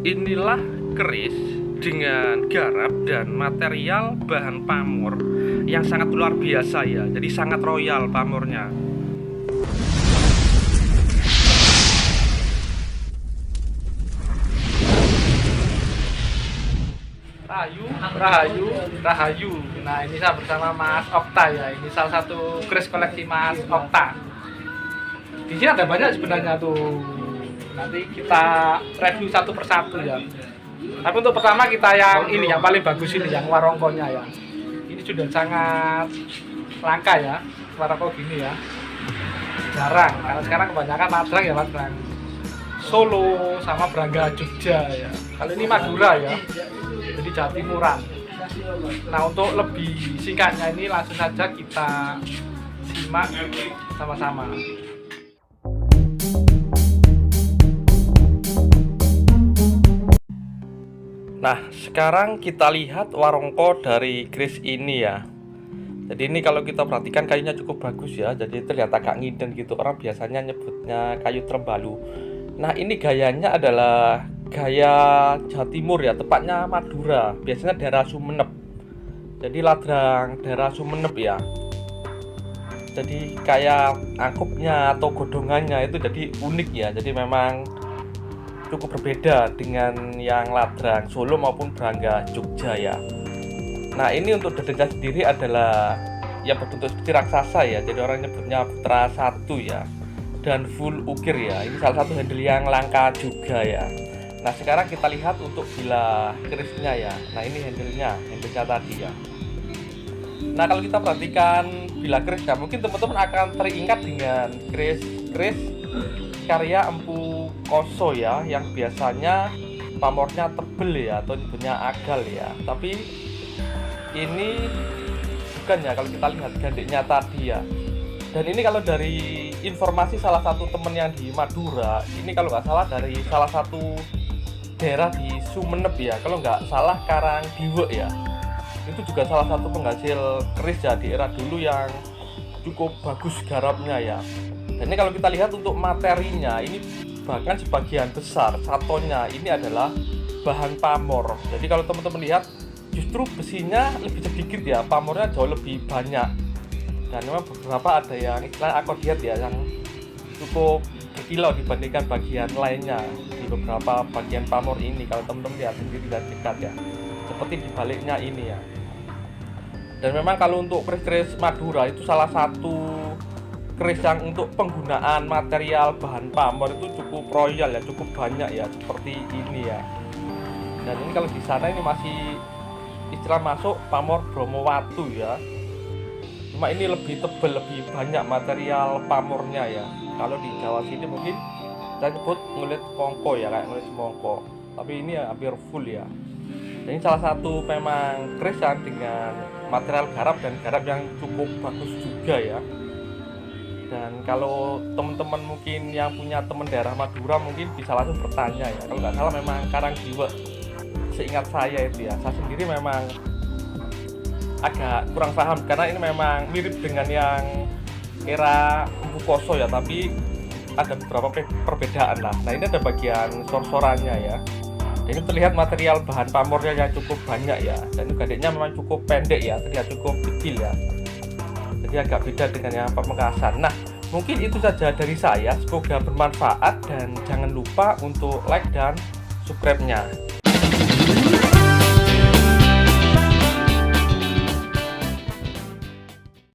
Inilah keris dengan garap dan material bahan pamor yang sangat luar biasa ya. Jadi sangat royal pamornya. Rahayu. Nah, ini saya bersama Mas Okta ya. Ini salah satu keris koleksi Mas Okta. Di sini ada banyak sebenarnya tuh. Nanti kita review satu persatu ya. Tapi untuk pertama kita yang ini, yang paling bagus ini, yang warongkonya ya. Ini sudah sangat langka ya, warongko gini ya. Jarang, karena sekarang kebanyakan madrang ya, madrang Solo sama Brangga Jogja ya. Kali ini Madura ya, jadi Jawa Timuran. Nah, untuk lebih singkatnya ini langsung saja kita simak sama-sama. Nah, sekarang kita lihat warongko dari keris ini ya. Jadi ini kalau kita perhatikan kayunya cukup bagus ya. Jadi terlihat agak ngiden gitu. Orang biasanya nyebutnya kayu trembalu. Nah, ini gayanya adalah gaya Jawa Timur ya, tepatnya Madura. Biasanya daerah Sumeneb. Jadi ladrang daerah Sumeneb ya. Jadi kayak angkupnya atau godongannya itu jadi unik ya. Jadi memang cukup berbeda dengan yang ladrang Solo maupun Brangga Jogja ya. Nah, ini untuk dedengnya sendiri adalah yang berbentuk seperti raksasa ya. Jadi orang nyebutnya Putra 1 ya. Dan full ukir ya. Ini salah satu handle yang langka juga ya. Nah, sekarang kita lihat untuk bilah kerisnya ya. Nah, ini handlenya tadi ya. Nah, kalau kita perhatikan bilah kerisnya, mungkin teman-teman akan teringat dengan keris karya Empu Koso ya, yang biasanya pamornya tebel ya, atau nyebutnya agal ya. Tapi ini bukan ya, kalau kita lihat gandeknya tadi ya. Dan ini kalau dari informasi salah satu temen yang di Madura, ini kalau nggak salah dari salah satu daerah di Sumeneb ya, kalau nggak salah Karangdiwek ya. Itu juga salah satu penghasil keris ya di era dulu yang cukup bagus garapnya ya. Dan ini kalau kita lihat untuk materinya, ini bahkan sebagian besar satonya ini adalah bahan pamor. Jadi kalau teman-teman lihat, justru besinya lebih sedikit ya, pamornya jauh lebih banyak. Dan memang beberapa ada yang istilah akodiat ya, yang cukup berkilau dibandingkan bagian lainnya di beberapa bagian pamor ini. Kalau teman-teman lihat sendiri dan dekat ya, seperti di baliknya ini ya. Dan memang kalau untuk keris-keris Madura itu salah satu keris yang untuk penggunaan material bahan pamor itu cukup royal ya, cukup banyak ya, seperti ini ya. Dan ini kalau di sana ini masih istilah masuk pamor Bromowatu ya. Cuma ini lebih tebal, lebih banyak material pamornya ya. Kalau di Jawa sini mungkin kita sebut ngulit kongko ya, kayak ngulit semongko. Tapi ini ya hampir full ya. Dan ini salah satu memang keris yang dengan material garap dan garap yang cukup bagus juga ya. Dan kalau teman-teman mungkin yang punya teman daerah Madura mungkin bisa langsung bertanya ya. Kalau nggak salah memang Karangdiwek, seingat saya itu ya. Saya sendiri memang agak kurang paham karena ini memang mirip dengan yang era Empu Koso ya, tapi ada beberapa perbedaan lah. Nah, ini ada bagian sor-sorannya ya. Dan ini terlihat material bahan pamornya yang cukup banyak ya. Dan ini gadeknya memang cukup pendek ya, terlihat cukup kecil ya. Jadi agak beda dengan yang pamekasan. Nah, mungkin itu saja dari saya. Semoga bermanfaat dan jangan lupa untuk like dan subscribe-nya.